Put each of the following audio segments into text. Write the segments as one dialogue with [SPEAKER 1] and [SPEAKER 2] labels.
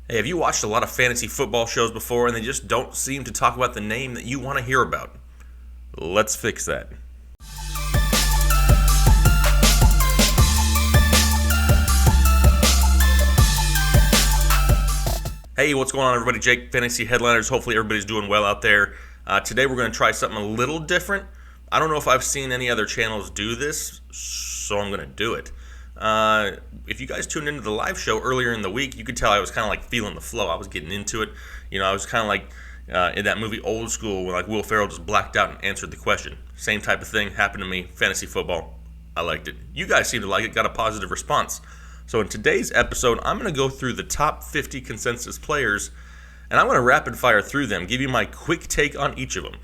[SPEAKER 1] Hey, have you watched a lot of fantasy football shows before and they just don't seem to talk about the name that you want to hear about? Let's fix that. Hey, what's going on, everybody? Jake, Fantasy Headliners. Hopefully everybody's doing well out there. Today we're going to try something a little different. I don't know if I've seen any other channels do this, so I'm going to do it. If you guys tuned into the live show earlier in the week, you could tell I was kind of like feeling the flow. I was getting into it. You know, I was kind of like in that movie Old School where like Will Ferrell just blacked out and answered the question. Same type of thing happened to me. Fantasy football. I liked it. You guys seem to like it. Got a positive response. So in today's episode, I'm going to go through the top 50 consensus players, and I'm going to rapid fire through them, give you my quick take on each of them.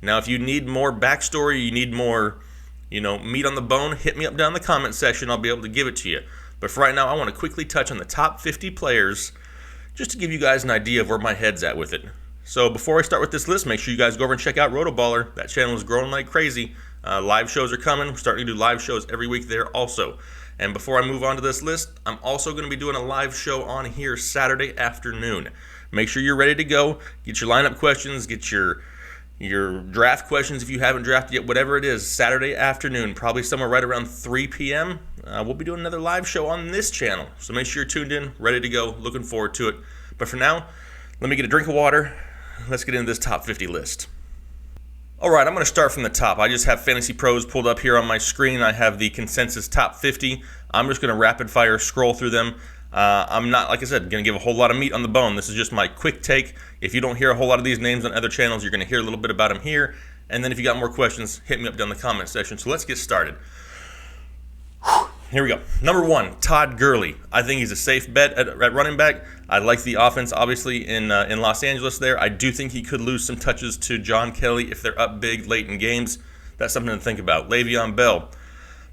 [SPEAKER 1] Now, if you need more backstory, you need more, meat on the bone, hit me up down in the comment section. I'll be able to give it to you. But for right now, I want to quickly touch on the top 50 players just to give you guys an idea of where my head's at with it. So before I start with this list, make sure you guys go over and check out RotoBaller. That channel is growing like crazy. Live shows are coming. We're starting to do live shows every week there also. And before I move on to this list, I'm also going to be doing a live show on here Saturday afternoon. Make sure you're ready to go. Get your lineup questions, get your draft questions if you haven't drafted yet, whatever it is, Saturday afternoon, probably somewhere right around 3 p.m. We'll be doing another live show on this channel. So make sure you're tuned in, ready to go, looking forward to it. But for now, let me get a drink of water. Let's get into this top 50 list. All right, I'm going to start from the top. I just have Fantasy Pros pulled up here on my screen. I have the consensus top 50. I'm just going to rapid fire scroll through them. I'm not, like I said, going to give a whole lot of meat on the bone. This is just my quick take. If you don't hear a whole lot of these names on other channels, you're going to hear a little bit about them here. And then if you got more questions, hit me up down in the comment section. So let's get started. Here we go. Number 1, Todd Gurley. I think he's a safe bet at running back. I like the offense, obviously, in Los Angeles there. I do think he could lose some touches to John Kelly if they're up big late in games. That's something to think about. Le'Veon Bell.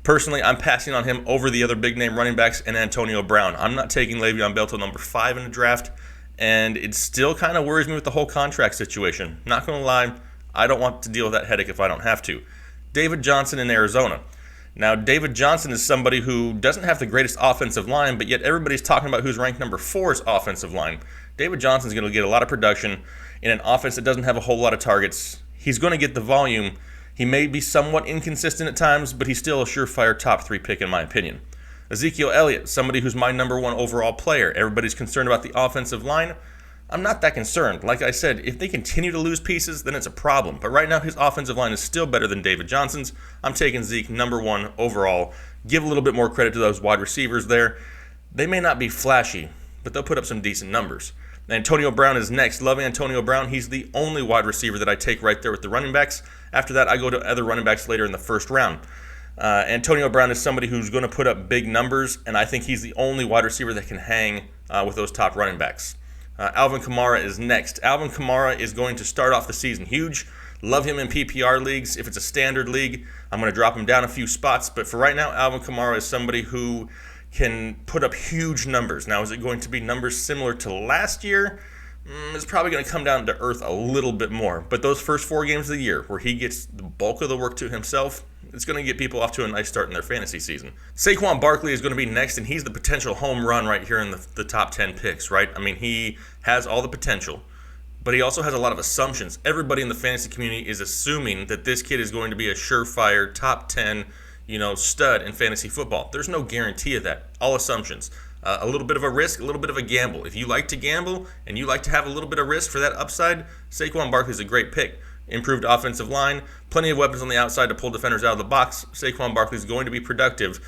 [SPEAKER 1] Personally, I'm passing on him over the other big-name running backs and Antonio Brown. I'm not taking Le'Veon Bell till number 5 in the draft, and it still kind of worries me with the whole contract situation. Not going to lie, I don't want to deal with that headache if I don't have to. David Johnson in Arizona. Now, David Johnson is somebody who doesn't have the greatest offensive line, but yet everybody's talking about who's ranked number 4's offensive line. David Johnson's going to get a lot of production in an offense that doesn't have a whole lot of targets. He's going to get the volume. He may be somewhat inconsistent at times, but he's still a surefire top 3 pick in my opinion. Ezekiel Elliott, somebody who's my number 1 overall player. Everybody's concerned about the offensive line. I'm not that concerned. Like I said, if they continue to lose pieces, then it's a problem. But right now, his offensive line is still better than David Johnson's. I'm taking Zeke number 1 overall. Give a little bit more credit to those wide receivers there. They may not be flashy, but they'll put up some decent numbers. Antonio Brown is next. Love Antonio Brown. He's the only wide receiver that I take right there with the running backs. After that, I go to other running backs later in the first round. Antonio Brown is somebody who's going to put up big numbers, and I think he's the only wide receiver that can hang with those top running backs. Alvin Kamara is next. Alvin Kamara is going to start off the season huge. Love him in PPR leagues. If it's a standard league, I'm going to drop him down a few spots. But for right now, Alvin Kamara is somebody who can put up huge numbers. Now, is it going to be numbers similar to last year? It's probably going to come down to earth a little bit more. But those first 4 games of the year where he gets the bulk of the work to himself, it's going to get people off to a nice start in their fantasy season. Saquon Barkley is going to be next, and he's the potential home run right here in the top 10 picks, right? I mean, he has all the potential, but he also has a lot of assumptions. Everybody in the fantasy community is assuming that this kid is going to be a surefire top 10, stud in fantasy football. There's no guarantee of that. All assumptions. A little bit of a risk, a little bit of a gamble. If you like to gamble and you like to have a little bit of risk for that upside, Saquon Barkley is a great pick. Improved offensive line, plenty of weapons on the outside to pull defenders out of the box. Saquon Barkley is going to be productive.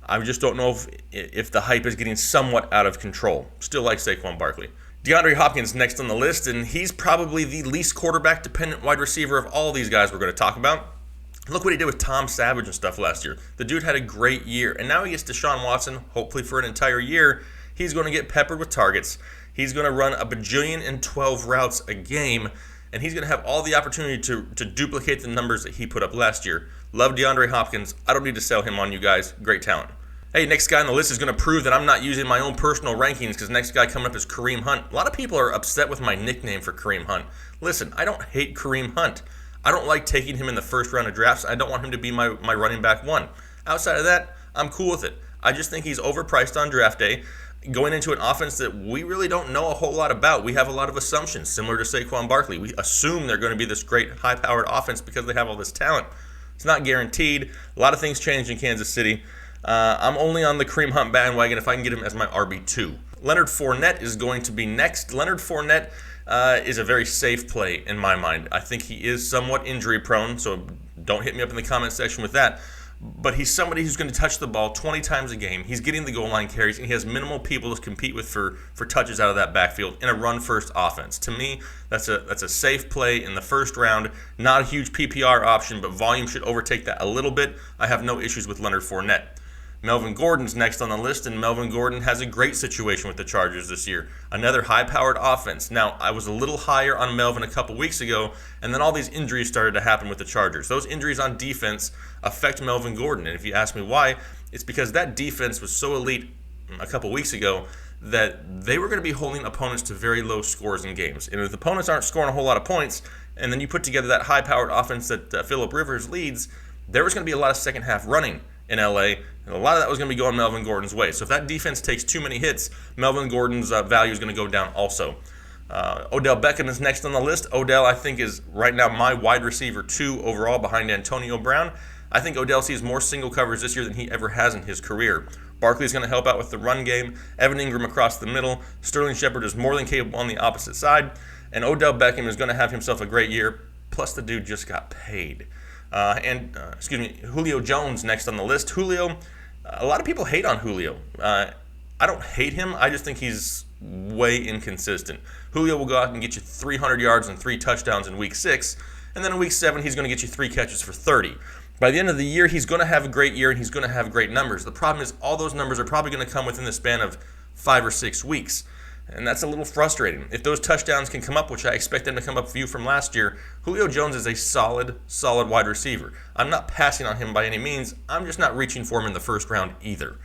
[SPEAKER 1] I just don't know if the hype is getting somewhat out of control. Still like Saquon Barkley. DeAndre Hopkins next on the list, and he's probably the least quarterback-dependent wide receiver of all these guys we're going to talk about. Look what he did with Tom Savage and stuff last year. The dude had a great year, and now he gets Deshaun Watson, hopefully for an entire year. He's going to get peppered with targets. He's going to run a bajillion and 12 routes a game, and he's going to have all the opportunity to duplicate the numbers that he put up last year. Love DeAndre Hopkins. I don't need to sell him on you guys. Great talent. Hey, next guy on the list is going to prove that I'm not using my own personal rankings because next guy coming up is Kareem Hunt. A lot of people are upset with my nickname for Kareem Hunt. Listen, I don't hate Kareem Hunt. I don't like taking him in the first round of drafts. I don't want him to be my running back 1. Outside of that, I'm cool with it. I just think he's overpriced on draft day. going into an offense that we really don't know a whole lot about. We have a lot of assumptions, similar to Saquon Barkley. We assume they're going to be this great, high-powered offense because they have all this talent. It's not guaranteed. A lot of things change in Kansas City. I'm only on the Kareem Hunt bandwagon if I can get him as my RB2. Leonard Fournette is going to be next. Leonard Fournette is a very safe play in my mind. I think he is somewhat injury-prone, so don't hit me up in the comment section with that. But he's somebody who's going to touch the ball 20 times a game. He's getting the goal line carries, and he has minimal people to compete with for touches out of that backfield in a run-first offense. To me, that's a safe play in the first round. Not a huge PPR option, but volume should overtake that a little bit. I have no issues with Leonard Fournette. Melvin Gordon's next on the list, and Melvin Gordon has a great situation with the Chargers this year. Another high-powered offense. Now, I was a little higher on Melvin a couple weeks ago, and then all these injuries started to happen with the Chargers. Those injuries on defense affect Melvin Gordon, and if you ask me why, it's because that defense was so elite a couple weeks ago that they were going to be holding opponents to very low scores in games. And if the opponents aren't scoring a whole lot of points, and then you put together that high-powered offense that Phillip Rivers leads, there was going to be a lot of second-half running in LA, and a lot of that was going to be going Melvin Gordon's way. So if that defense takes too many hits, Melvin Gordon's value is going to go down also. Odell Beckham is next on the list. Odell, I think, is right now my wide receiver 2 overall behind Antonio Brown. I think Odell sees more single coverage this year than he ever has in his career. Barkley's going to help out with the run game. Evan Ingram across the middle. Sterling Shepard is more than capable on the opposite side. And Odell Beckham is going to have himself a great year. Plus, the dude just got paid. Julio Jones next on the list. Julio, a lot of people hate on Julio. I don't hate him. I just think he's way inconsistent. Julio will go out and get you 300 yards and 3 touchdowns in week 6, and then in week 7 he's going to get you 3 catches for 30. By the end of the year, he's going to have a great year and he's going to have great numbers. The problem is all those numbers are probably going to come within the span of 5 or 6 weeks. And that's a little frustrating. If those touchdowns can come up, which I expect them to come up for you from last year, Julio Jones is a solid wide receiver. I'm not passing on him by any means. I'm just not reaching for him in the first round either.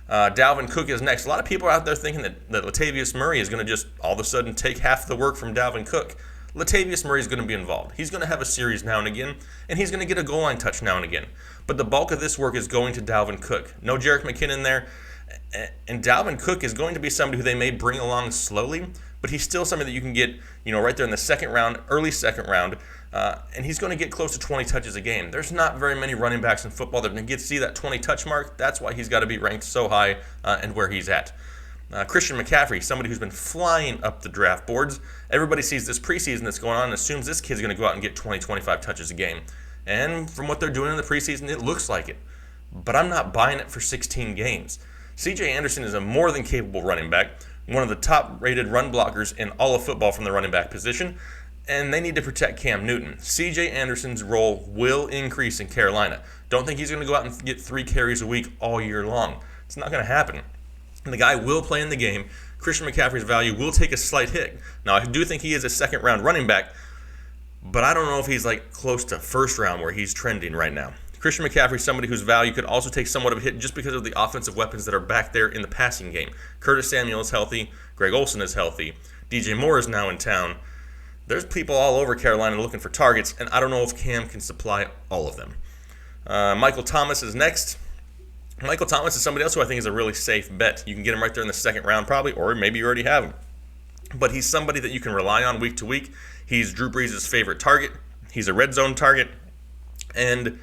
[SPEAKER 1] Dalvin Cook is next. A lot of people are out there thinking that Latavius Murray is going to just all of a sudden take half the work from Dalvin Cook. Latavius Murray is going to be involved. He's going to have a series now and again, and he's going to get a goal line touch now and again. But the bulk of this work is going to Dalvin Cook. No Jerick McKinnon there. And Dalvin Cook is going to be somebody who they may bring along slowly, but he's still somebody that you can get, right there in the second round, early second round, and he's going to get close to 20 touches a game. There's not very many running backs in football that are going to see that 20 touch mark. That's why he's got to be ranked so high and where he's at. Christian McCaffrey, somebody who's been flying up the draft boards. Everybody sees this preseason that's going on and assumes this kid's going to go out and get 20, 25 touches a game. And from what they're doing in the preseason, it looks like it. But I'm not buying it for 16 games. C.J. Anderson is a more than capable running back, one of the top-rated run blockers in all of football from the running back position, and they need to protect Cam Newton. C.J. Anderson's role will increase in Carolina. Don't think he's going to go out and get 3 carries a week all year long. It's not going to happen. And the guy will play in the game. Christian McCaffrey's value will take a slight hit. Now, I do think he is a second-round running back, but I don't know if he's close to first round where he's trending right now. Christian McCaffrey is somebody whose value could also take somewhat of a hit just because of the offensive weapons that are back there in the passing game. Curtis Samuel is healthy. Greg Olsen is healthy. DJ Moore is now in town. There's people all over Carolina looking for targets, and I don't know if Cam can supply all of them. Michael Thomas is next. Michael Thomas is somebody else who I think is a really safe bet. You can get him right there in the second round probably, or maybe you already have him. But he's somebody that you can rely on week to week. He's Drew Brees' favorite target. He's a red zone target. And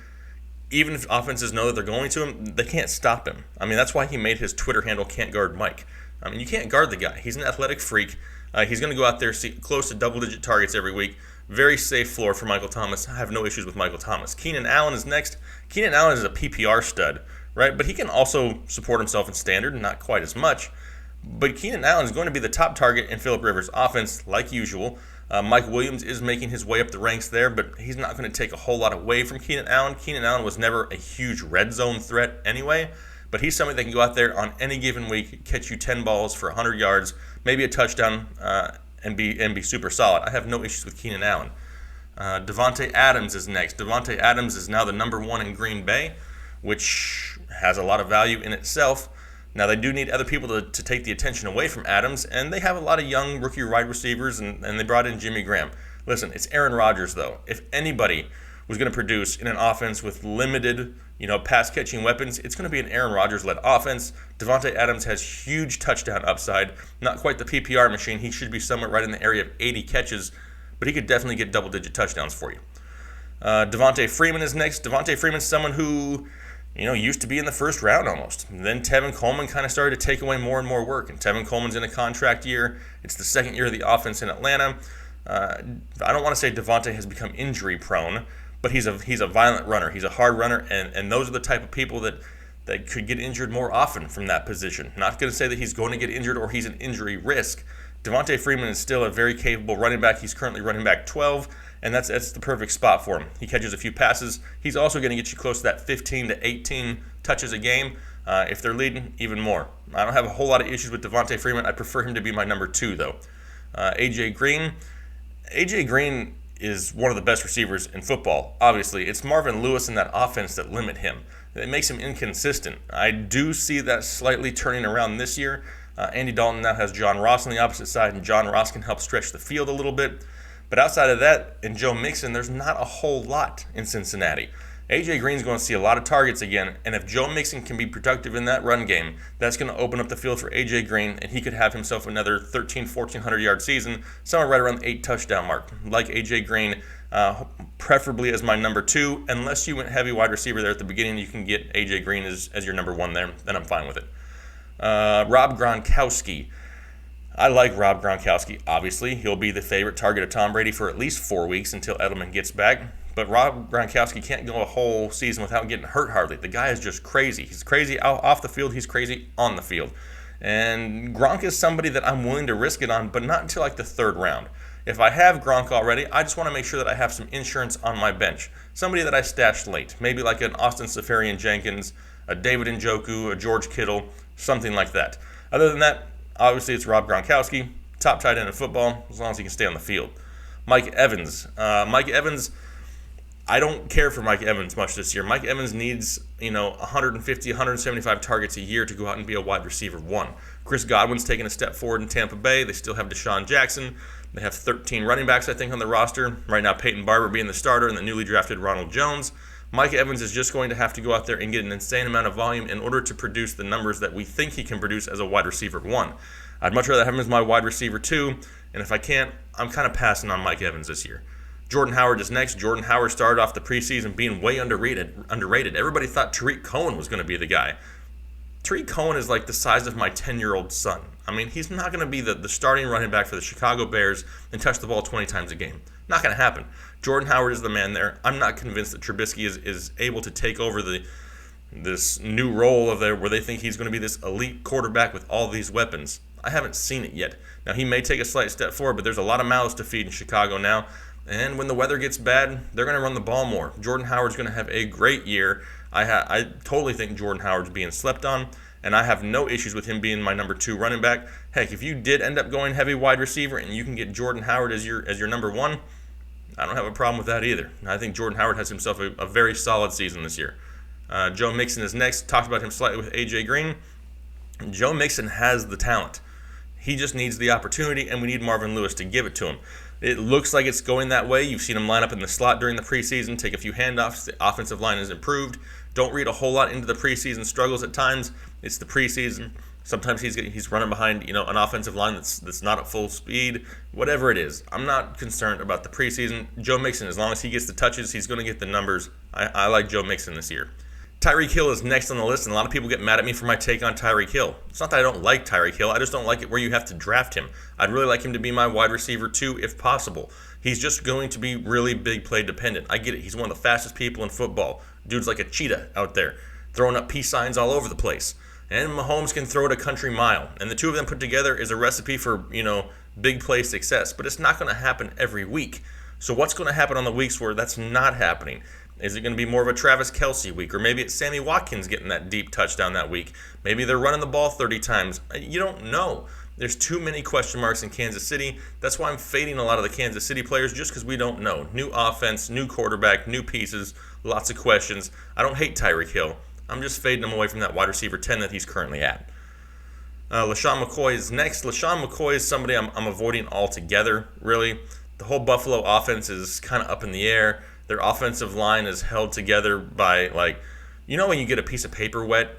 [SPEAKER 1] even if offenses know that they're going to him, they can't stop him. I mean, that's why he made his Twitter handle Can't Guard Mike. I mean, you can't guard the guy. He's an athletic freak. He's going to go out there, see close to double-digit targets every week. Very safe floor for Michael Thomas. I have no issues with Michael Thomas. Keenan Allen is next. Keenan Allen is a PPR stud, right? But he can also support himself in standard, not quite as much. But Keenan Allen is going to be the top target in Phillip Rivers' offense, like usual. Mike Williams is making his way up the ranks there, but he's not going to take a whole lot away from Keenan Allen. Keenan Allen was never a huge red zone threat anyway, but he's somebody that can go out there on any given week, catch you 10 balls for 100 yards, maybe a touchdown, and be super solid. I have no issues with Keenan Allen. Devontae Adams is next. Devontae Adams is now the number 1 in Green Bay, which has a lot of value in itself. Now, they do need other people to take the attention away from Adams, and they have a lot of young rookie wide receivers, and they brought in Jimmy Graham. Listen, it's Aaron Rodgers, though. If anybody was going to produce in an offense with limited, pass-catching weapons, it's going to be an Aaron Rodgers-led offense. Davante Adams has huge touchdown upside. Not quite the PPR machine. He should be somewhere right in the area of 80 catches, but he could definitely get double-digit touchdowns for you. Devontae Freeman is next. Devontae Freeman's someone who, used to be in the first round almost. And then Tevin Coleman kind of started to take away more and more work. And Tevin Coleman's in a contract year. It's the second year of the offense in Atlanta. I don't want to say Devontae has become injury prone, but he's a violent runner. He's a hard runner, and those are the type of people that could get injured more often from that position. Not going to say that he's going to get injured or he's an injury risk. Devontae Freeman is still a very capable running back. He's currently running back 12, and that's the perfect spot for him. He catches a few passes. He's also going to get you close to that 15 to 18 touches a game. If they're leading, even more. I don't have a whole lot of issues with Devontae Freeman. I prefer him to be my number 2, though. A.J. Green. A.J. Green is one of the best receivers in football. Obviously, it's Marvin Lewis and that offense that limit him. It makes him inconsistent. I do see that slightly turning around this year. Andy Dalton now has John Ross on the opposite side, and John Ross can help stretch the field a little bit. But outside of that, and Joe Mixon, there's not a whole lot in Cincinnati. A.J. Green's going to see a lot of targets again, and if Joe Mixon can be productive in that run game, that's going to open up the field for A.J. Green, and he could have himself another 1,400-yard season, somewhere right around the 8-touchdown mark. Like A.J. Green, preferably as my number 2. Unless you went heavy wide receiver there at the beginning, you can get A.J. Green as your number 1 there, then I'm fine with it. Rob Gronkowski. I like Rob Gronkowski, obviously. He'll be the favorite target of Tom Brady for at least 4 weeks until Edelman gets back. But Rob Gronkowski can't go a whole season without getting hurt hardly. The guy is just crazy. He's crazy off the field. He's crazy on the field. And Gronk is somebody that I'm willing to risk it on, but not until like the 3rd round. If I have Gronk already, I just want to make sure that I have some insurance on my bench. Somebody that I stashed late. Maybe like an Austin Seferian-Jenkins, a David Njoku, a George Kittle, something like that. Other than that, obviously it's Rob Gronkowski, top tight end in football, as long as he can stay on the field. Mike Evans. I don't care for Mike Evans much this year. Mike Evans needs, 150, 175 targets a year to go out and be a wide receiver 1. Chris Godwin's taking a step forward in Tampa Bay. They still have Deshaun Jackson. They have 13 running backs, I think, on the roster. Right now, Peyton Barber being the starter and the newly drafted Ronald Jones. Mike Evans is just going to have to go out there and get an insane amount of volume in order to produce the numbers that we think he can produce as a wide receiver 1. I'd much rather have him as my wide receiver 2, and if I can't, I'm kind of passing on Mike Evans this year. Jordan Howard is next. Jordan Howard started off the preseason being way underrated. Everybody thought Tariq Cohen was going to be the guy. Tariq Cohen is like the size of my 10-year-old son. I mean, he's not going to be the starting running back for the Chicago Bears and touch the ball 20 times a game. Not going to happen. Jordan Howard is the man there. I'm not convinced that Trubisky is able to take over this new role where they think he's going to be this elite quarterback with all these weapons. I haven't seen it yet. Now, he may take a slight step forward, but there's a lot of mouths to feed in Chicago now. And when the weather gets bad, they're going to run the ball more. Jordan Howard's going to have a great year. I totally think Jordan Howard's being slept on, and I have no issues with him being my number 2 running back. Heck, if you did end up going heavy wide receiver and you can get Jordan Howard as your number 1, I don't have a problem with that either. I think Jordan Howard has himself a very solid season this year. Joe Mixon is next. Talked about him slightly with A.J. Green. Joe Mixon has the talent. He just needs the opportunity, and we need Marvin Lewis to give it to him. It looks like it's going that way. You've seen him line up in the slot during the preseason, take a few handoffs. The offensive line has improved. Don't read a whole lot into the preseason struggles at times. It's the preseason. Sometimes he's running behind an offensive line that's not at full speed. Whatever it is, I'm not concerned about the preseason. Joe Mixon, as long as he gets the touches, he's going to get the numbers. I like Joe Mixon this year. Tyreek Hill is next on the list, and a lot of people get mad at me for my take on Tyreek Hill. It's not that I don't like Tyreek Hill. I just don't like it where you have to draft him. I'd really like him to be my wide receiver 2 if possible. He's just going to be really big play dependent. I get it. He's one of the fastest people in football. Dude's like a cheetah out there, throwing up peace signs all over the place. And Mahomes can throw it a country mile. And the two of them put together is a recipe for, big play success. But it's not going to happen every week. So what's going to happen on the weeks where that's not happening? Is it going to be more of a Travis Kelce week? Or maybe it's Sammy Watkins getting that deep touchdown that week. Maybe they're running the ball 30 times. You don't know. There's too many question marks in Kansas City. That's why I'm fading a lot of the Kansas City players, just because we don't know. New offense, new quarterback, new pieces, lots of questions. I don't hate Tyreek Hill. I'm just fading him away from that wide receiver 10 that he's currently at. LaShawn McCoy is next. LaShawn McCoy is somebody I'm avoiding altogether, really. The whole Buffalo offense is kind of up in the air. Their offensive line is held together by, like, when you get a piece of paper wet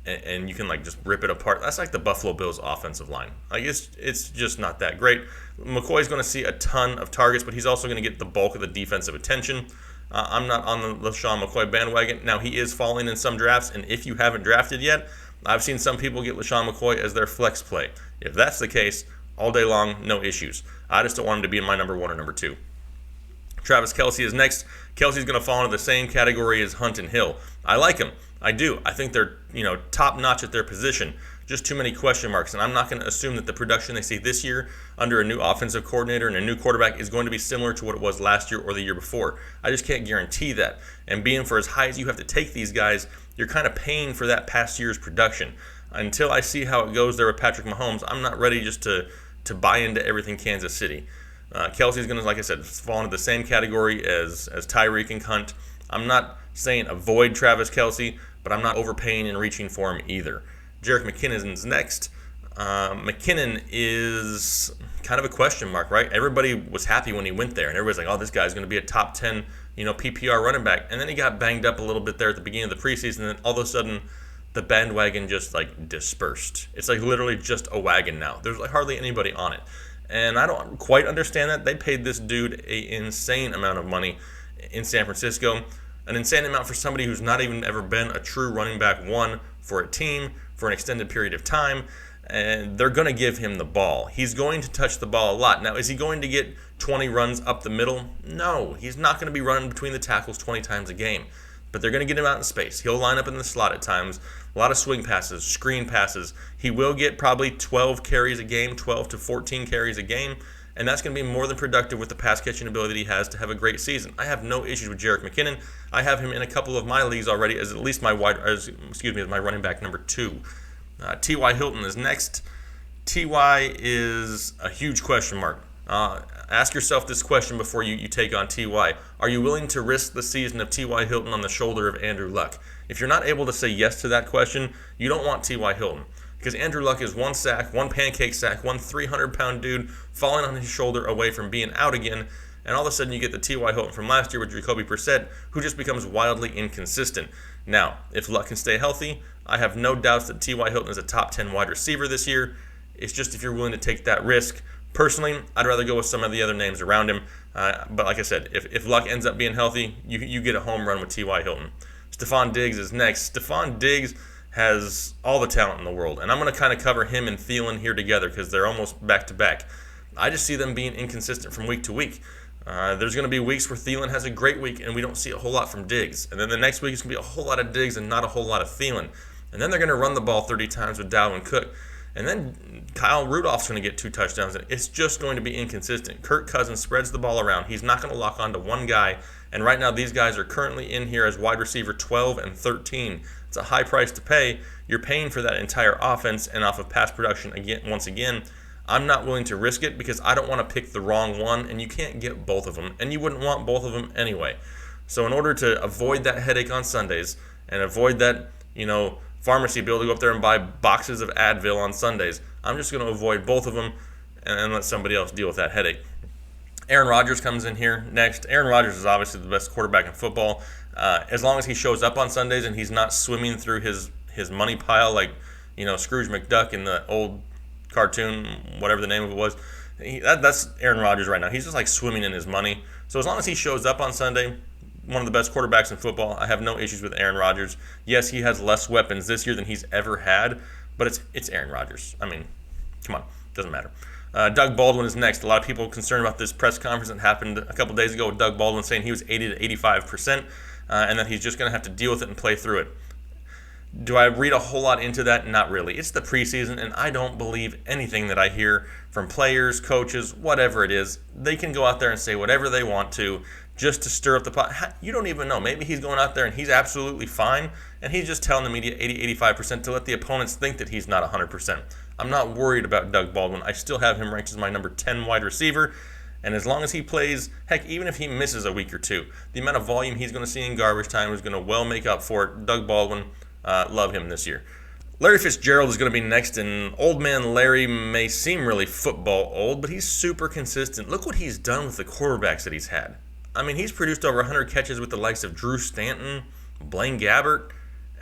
[SPEAKER 1] and you can, like, just rip it apart? That's like the Buffalo Bills offensive line. Like, it's just not that great. McCoy's going to see a ton of targets, but he's also going to get the bulk of the defensive attention. I'm not on the LeSean McCoy bandwagon. Now, he is falling in some drafts, and if you haven't drafted yet, I've seen some people get LeSean McCoy as their flex play. If that's the case, all day long, no issues. I just don't want him to be in my number 1 or number 2. Travis Kelce is next. Kelce's going to fall into the same category as Hunt and Hill. I like him. I do. I think they're, top-notch at their position. Just too many question marks, and I'm not going to assume that the production they see this year under a new offensive coordinator and a new quarterback is going to be similar to what it was last year or the year before. I just can't guarantee that. And being for as high as you have to take these guys, you're kind of paying for that past year's production. Until I see how it goes there with Patrick Mahomes, I'm not ready just to buy into everything Kansas City. Kelsey's going to, like I said, fall into the same category as Tyreek and Hunt. I'm not saying avoid Travis Kelce, but I'm not overpaying and reaching for him either. Jerick McKinnon's next. McKinnon is kind of a question mark, right? Everybody was happy when he went there, and everybody's like, oh, this guy's going to be a top 10, PPR running back. And then he got banged up a little bit there at the beginning of the preseason, and then all of a sudden the bandwagon just, like, dispersed. It's like literally just a wagon now. There's like hardly anybody on it. And I don't quite understand that. They paid this dude an insane amount of money in San Francisco. An insane amount for somebody who's not even ever been a true running back one for a team for an extended period of time. And they're going to give him the ball. He's going to touch the ball a lot. Now, is he going to get 20 runs up the middle? No, he's not going to be running between the tackles 20 times a game. But they're going to get him out in space. He'll line up in the slot at times. A lot of swing passes, screen passes. He will get probably 12 carries a game, 12 to 14 carries a game. And that's going to be more than productive with the pass catching ability he has to have a great season. I have no issues with Jerick McKinnon. I have him in a couple of my leagues already as at least my as my running back number 2. T.Y. Hilton is next. T.Y. is a huge question mark. Ask yourself this question before you take on T.Y. Are you willing to risk the season of T.Y. Hilton on the shoulder of Andrew Luck? If you're not able to say yes to that question, you don't want T.Y. Hilton. Because Andrew Luck is one sack, one pancake sack, one 300-pound dude falling on his shoulder away from being out again, and all of a sudden you get the T.Y. Hilton from last year with Jacoby Brissett, who just becomes wildly inconsistent. Now, if Luck can stay healthy, I have no doubts that T.Y. Hilton is a top 10 wide receiver this year. It's just if you're willing to take that risk. Personally, I'd rather go with some of the other names around him. But like I said, if Luck ends up being healthy, you get a home run with T.Y. Hilton. Stephon Diggs is next. Stephon Diggs has all the talent in the world. And I'm going to kind of cover him and Thielen here together because they're almost back-to-back. I just see them being inconsistent from week to week. There's going to be weeks where Thielen has a great week and we don't see a whole lot from Diggs. And then the next week is going to be a whole lot of Diggs and not a whole lot of Thielen. And then they're going to run the ball 30 times with Dalvin Cook. And then Kyle Rudolph's going to get 2 touchdowns. And it's just going to be inconsistent. Kirk Cousins spreads the ball around. He's not going to lock onto one guy. And right now these guys are currently in here as wide receiver 12 and 13. It's a high price to pay. You're paying for that entire offense and off of pass production again. Once again, I'm not willing to risk it because I don't want to pick the wrong one, and you can't get both of them, and you wouldn't want both of them anyway. So in order to avoid that headache on Sundays and avoid that, pharmacy bill to go up there and buy boxes of Advil on Sundays, I'm just going to avoid both of them and let somebody else deal with that headache. Aaron Rodgers comes in here next. Aaron Rodgers is obviously the best quarterback in football. As long as he shows up on Sundays and he's not swimming through his money pile like, Scrooge McDuck in the old cartoon, whatever the name of it was. That's Aaron Rodgers right now. He's just like swimming in his money. So as long as he shows up on Sunday, one of the best quarterbacks in football, I have no issues with Aaron Rodgers. Yes, he has less weapons this year than he's ever had, but it's Aaron Rodgers. I mean, come on, doesn't matter. Doug Baldwin is next. A lot of people are concerned about this press conference that happened a couple days ago with Doug Baldwin saying he was 80 to 85%, and that he's just going to have to deal with it and play through it. Do I read a whole lot into that? Not really. It's the preseason, and I don't believe anything that I hear from players, coaches, whatever it is. They can go out there and say whatever they want to just to stir up the pot. You don't even know. Maybe he's going out there and he's absolutely fine, and he's just telling the media 80, 85% to let the opponents think that he's not 100%. I'm not worried about Doug Baldwin. I still have him ranked as my number 10 wide receiver, and as long as he plays, heck, even if he misses a week or two, the amount of volume he's going to see in garbage time is going to well make up for it. Doug Baldwin, love him this year. Larry Fitzgerald is going to be next, and old man Larry may seem really football old, but he's super consistent. Look what he's done with the quarterbacks that he's had. I mean, he's produced over 100 catches with the likes of Drew Stanton, Blaine Gabbert,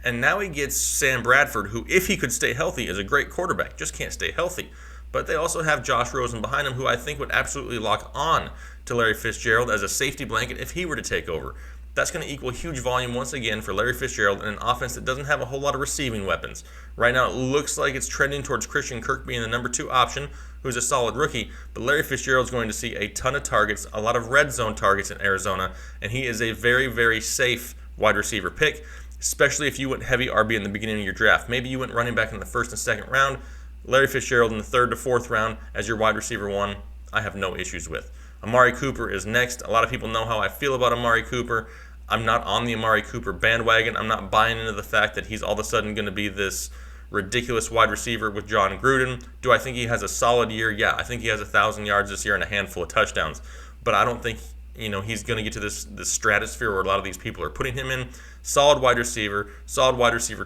[SPEAKER 1] and now he gets Sam Bradford, who, if he could stay healthy, is a great quarterback, just can't stay healthy. But they also have Josh Rosen behind him, who I think would absolutely lock on to Larry Fitzgerald as a safety blanket if he were to take over. That's going to equal huge volume once again for Larry Fitzgerald in an offense that doesn't have a whole lot of receiving weapons. Right now, it looks like it's trending towards Christian Kirk being the number 2 option, who's a solid rookie, but Larry Fitzgerald's going to see a ton of targets, a lot of red zone targets in Arizona, and he is a very, very safe wide receiver pick, especially if you went heavy RB in the beginning of your draft. Maybe you went running back in the first and second round, Larry Fitzgerald in the third to fourth round as your wide receiver 1, I have no issues with. Amari Cooper is next. A lot of people know how I feel about Amari Cooper. I'm not on the Amari Cooper bandwagon. I'm not buying into the fact that he's all of a sudden going to be this ridiculous wide receiver with John Gruden. Do I think he has a solid year? Yeah, I think he has 1,000 yards this year and a handful of touchdowns. But I don't think he's going to get to this stratosphere where a lot of these people are putting him in. Solid wide receiver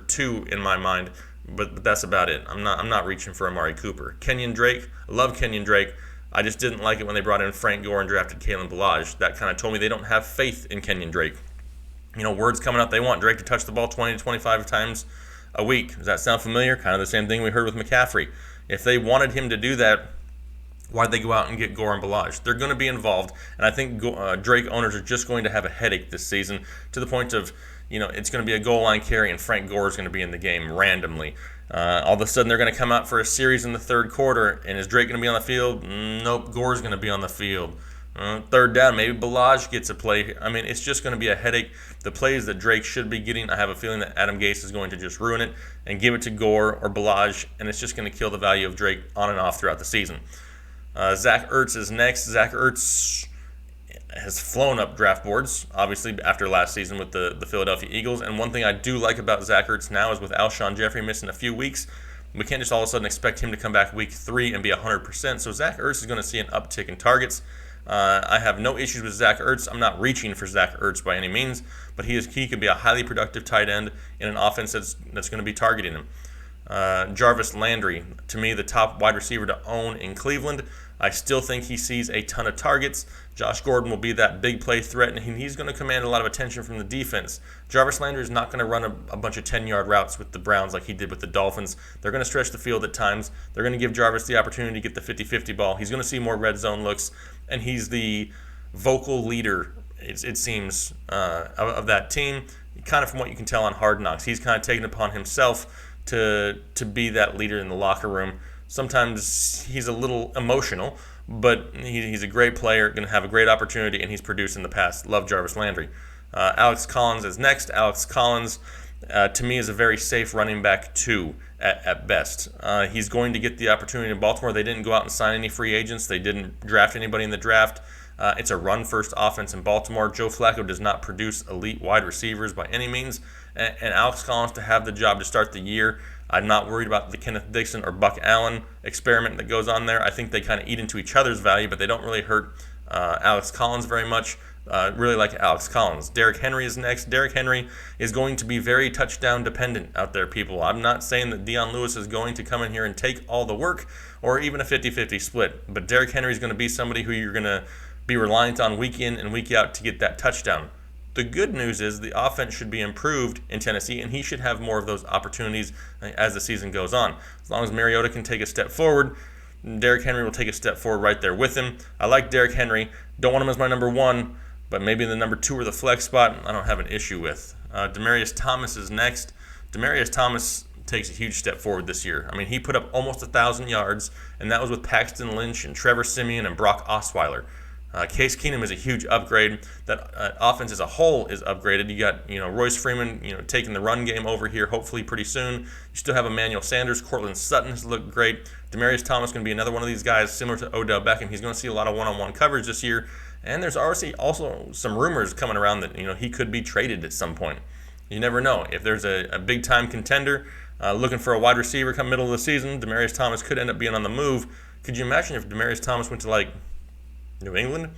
[SPEAKER 1] 2 in my mind. But that's about it. I'm not reaching for Amari Cooper. Kenyon Drake, I love Kenyon Drake. I just didn't like it when they brought in Frank Gore and drafted Kalen Ballage. That kind of told me they don't have faith in Kenyon Drake. Words coming out, they want Drake to touch the ball 20 to 25 times a week. Does that sound familiar? Kind of the same thing we heard with McCaffrey. If they wanted him to do that, why'd they go out and get Gore and Ballage? They're going to be involved, and I think Drake owners are just going to have a headache this season to the point of, it's going to be a goal line carry and Frank Gore is going to be in the game randomly. All of a sudden, they're going to come out for a series in the third quarter, and is Drake going to be on the field? Nope, Gore's going to be on the field. Third down, maybe Ballage gets a play. I mean, it's just going to be a headache. The plays that Drake should be getting, I have a feeling that Adam Gase is going to just ruin it and give it to Gore or Ballage, and it's just going to kill the value of Drake on and off throughout the season. Zach Ertz is next. Zach Ertz has flown up draft boards, obviously, after last season with the Philadelphia Eagles. And one thing I do like about Zach Ertz now is with Alshon Jeffrey missing a few weeks, we can't just all of a sudden expect him to come back week 3 and be 100%. So Zach Ertz is going to see an uptick in targets. I have no issues with Zach Ertz. I'm not reaching for Zach Ertz by any means, but he could be a highly productive tight end in an offense that's going to be targeting him. Jarvis Landry, to me, the top wide receiver to own in Cleveland. I still think he sees a ton of targets. Josh Gordon will be that big play threat, and he's going to command a lot of attention from the defense. Jarvis Landry is not going to run a bunch of 10-yard routes with the Browns like he did with the Dolphins. They're going to stretch the field at times. They're going to give Jarvis the opportunity to get the 50-50 ball. He's going to see more red zone looks, and he's the vocal leader, it seems, of that team. Kind of from what you can tell on Hard Knocks, he's kind of taken upon himself to be that leader in the locker room. Sometimes he's a little emotional, but he's a great player, going to have a great opportunity, and he's produced in the past. Love Jarvis Landry. Alex Collins is next. Alex Collins, to me, is a very safe running back 2 at best. He's going to get the opportunity in Baltimore. They didn't go out and sign any free agents. They didn't draft anybody in the draft. It's a run-first offense in Baltimore. Joe Flacco does not produce elite wide receivers by any means, and Alex Collins to have the job to start the year, I'm not worried about the Kenneth Dixon or Buck Allen experiment that goes on there. I think they kind of eat into each other's value, but they don't really hurt Alex Collins very much. Really like Alex Collins. Derrick Henry is next. Derrick Henry is going to be very touchdown dependent out there, people. I'm not saying that Dion Lewis is going to come in here and take all the work or even a 50-50 split, but Derrick Henry is going to be somebody who you're going to be reliant on week in and week out to get that touchdown. The good news is the offense should be improved in Tennessee, and he should have more of those opportunities as the season goes on. As long as Mariota can take a step forward, Derrick Henry will take a step forward right there with him. I like Derrick Henry. Don't want him as my number 1, but maybe in the number 2 or the flex spot, I don't have an issue with. Demaryius Thomas is next. Demaryius Thomas takes a huge step forward this year. I mean, he put up almost 1,000 yards, and that was with Paxton Lynch and Trevor Siemian and Brock Osweiler. Case Keenum is a huge upgrade. That offense as a whole is upgraded. You got Royce Freeman taking the run game over here hopefully pretty soon. You still have Emmanuel Sanders. Cortland Sutton has looked great. Demaryius Thomas is going to be another one of these guys similar to Odell Beckham. He's going to see a lot of one-on-one coverage this year. And there's also some rumors coming around that he could be traded at some point. You never know. If there's a big-time contender looking for a wide receiver come middle of the season, Demaryius Thomas could end up being on the move. Could you imagine if Demaryius Thomas went to New England?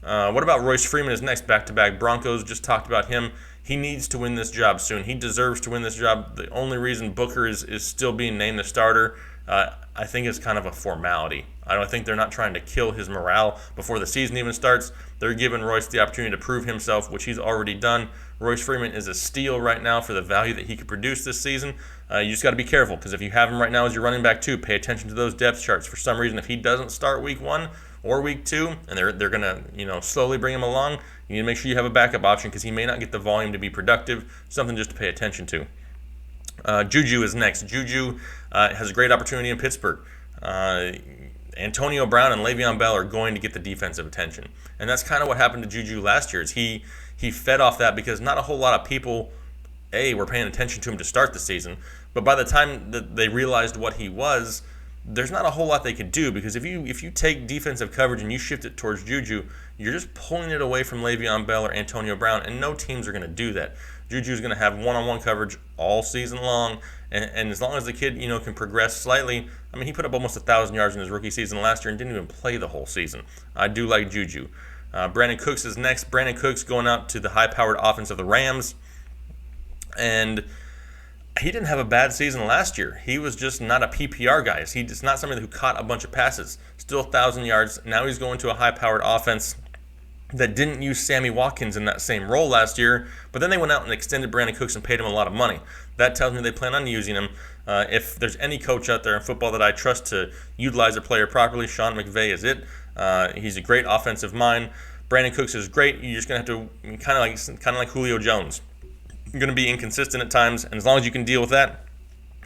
[SPEAKER 1] What about Royce Freeman is next? Back-to-back Broncos, just talked about him. He needs to win this job soon. He deserves to win this job. The only reason Booker is still being named the starter, I think is kind of a formality. I don't think they're not trying to kill his morale before the season even starts. They're giving Royce the opportunity to prove himself, which he's already done. Royce Freeman is a steal right now for the value that he could produce this season. You just got to be careful, because if you have him right now as your running back 2, pay attention to those depth charts. For some reason, if he doesn't start week 1 or week 2, and they're going to slowly bring him along, you need to make sure you have a backup option, because he may not get the volume to be productive. Something just to pay attention to. Juju is next. Juju has a great opportunity in Pittsburgh. Antonio Brown and Le'Veon Bell are going to get the defensive attention. And that's kind of what happened to Juju last year. Is he fed off that, because not a whole lot of people, were paying attention to him to start the season. But by the time that they realized what he was, there's not a whole lot they could do, because if you take defensive coverage and you shift it towards Juju, you're just pulling it away from Le'Veon Bell or Antonio Brown, and no teams are going to do that. Juju's going to have one-on-one coverage all season long, and as long as the kid can progress slightly. I mean, he put up almost 1,000 yards in his rookie season last year and didn't even play the whole season. I do like Juju. Brandon Cooks is next. Brandon Cooks going out to the high-powered offense of the Rams, and he didn't have a bad season last year. He was just not a PPR guy. He's not somebody who caught a bunch of passes. Still 1,000 yards. Now he's going to a high-powered offense that didn't use Sammy Watkins in that same role last year, but then they went out and extended Brandon Cooks and paid him a lot of money. That tells me they plan on using him. If there's any coach out there in football that I trust to utilize a player properly, Sean McVay is it. He's a great offensive mind. Brandon Cooks is great. You're just going to have to kind of like Julio Jones. You're going to be inconsistent at times, and as long as you can deal with that,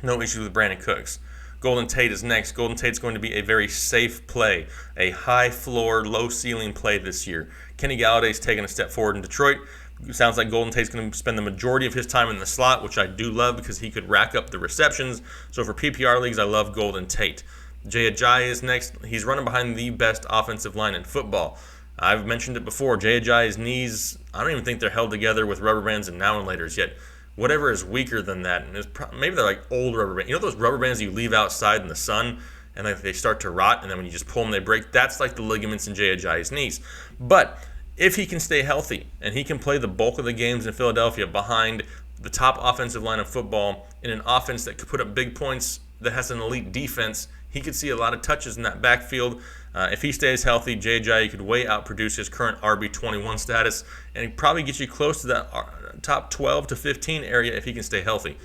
[SPEAKER 1] no issues with Brandon Cooks. Golden Tate is next. Golden Tate's going to be a very safe play, a high floor, low ceiling play this year. Kenny Galladay's taking a step forward in Detroit. It sounds like Golden Tate's going to spend the majority of his time in the slot, which I do love, because he could rack up the receptions. So for PPR leagues, I love Golden Tate. Jay Ajayi is next. He's running behind the best offensive line in football. I've mentioned it before. Jay Ajayi's knees, I don't even think they're held together with rubber bands and now and laters yet. Whatever is weaker than that, and maybe they're like old rubber bands. You know those rubber bands you leave outside in the sun, and they start to rot, and then when you just pull them, they break? That's like the ligaments in Jay Ajayi's knees. But if he can stay healthy, and he can play the bulk of the games in Philadelphia behind the top offensive line of football in an offense that could put up big points, that has an elite defense, he could see a lot of touches in that backfield. If he stays healthy, Jay Ajayi could way outproduce his current RB21 status and probably get you close to that top 12 to 15 area if he can stay healthy.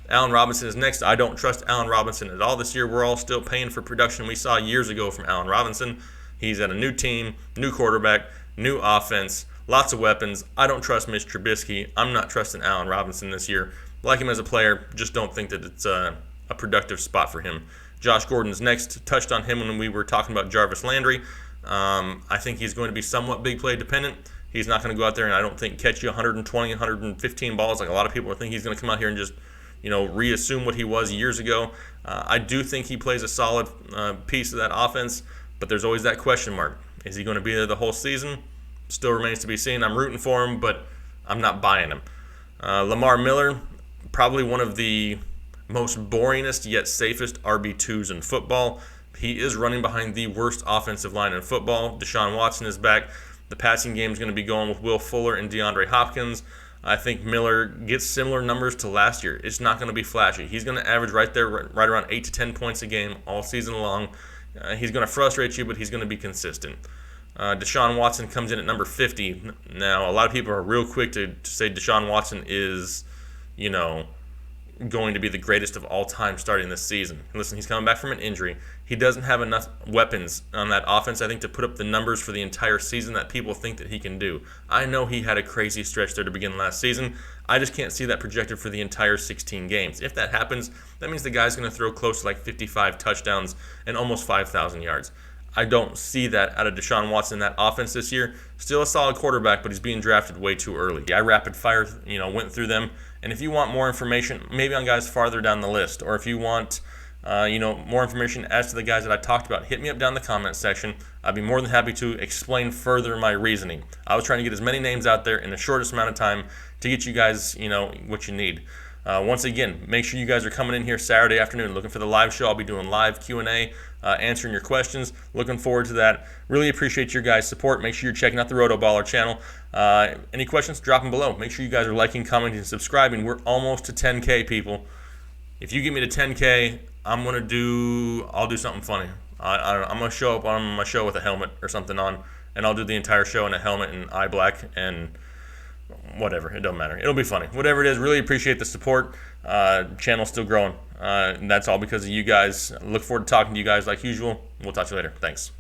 [SPEAKER 1] Allen Robinson is next. I don't trust Allen Robinson at all this year. We're all still paying for production we saw years ago from Allen Robinson. He's at a new team, new quarterback, new offense, lots of weapons. I don't trust Mitch Trubisky. I'm not trusting Allen Robinson this year. Like him as a player, just don't think that it's a productive spot for him. Josh Gordon's next. Touched on him when we were talking about Jarvis Landry. I think he's going to be somewhat big play dependent. He's not going to go out there and I don't think catch you 120, 115 balls like a lot of people think. He's going to come out here and just reassume what he was years ago. I do think he plays a solid piece of that offense, but there's always that question mark. Is he going to be there the whole season? Still remains to be seen. I'm rooting for him, but I'm not buying him. Lamar Miller, probably one of the most boringest yet safest RB2s in football. He is running behind the worst offensive line in football. Deshaun Watson is back. The passing game is going to be going with Will Fuller and DeAndre Hopkins. I think Miller gets similar numbers to last year. It's not going to be flashy. He's going to average right around 8 to 10 points a game all season long. He's going to frustrate you, but he's going to be consistent. Deshaun Watson comes in at number 50. Now, a lot of people are real quick to say Deshaun Watson is, going to be the greatest of all time starting this season. Listen, he's coming back from an injury. He doesn't have enough weapons on that offense, I think, to put up the numbers for the entire season that people think that he can do. I know he had a crazy stretch there to begin last season. I just can't see that projected for the entire 16 games. If that happens, that means the guy's going to throw close to like 55 touchdowns and almost 5,000 yards. I don't see that out of Deshaun Watson in that offense this year. Still a solid quarterback, but he's being drafted way too early. I rapid fire, went through them. And if you want more information, maybe on guys farther down the list, or if you want, more information as to the guys that I talked about, hit me up down in the comment section. I'd be more than happy to explain further my reasoning. I was trying to get as many names out there in the shortest amount of time to get you guys, what you need. Once again, make sure you guys are coming in here Saturday afternoon looking for the live show. I'll be doing live Q&A, answering your questions. Looking forward to that. Really appreciate your guys' support. Make sure you're checking out the RotoBaller channel. Any questions, drop them below. Make sure you guys are liking, commenting, and subscribing. We're almost to 10K, people. If you get me to 10K, I'll do something funny. I'm gonna show up on my show with a helmet or something on, and I'll do the entire show in a helmet and eye black and whatever. It don't matter. It'll be funny. Whatever it is, really appreciate the support. Channel's still growing. And that's all because of you guys. Look forward to talking to you guys like usual. We'll talk to you later. Thanks.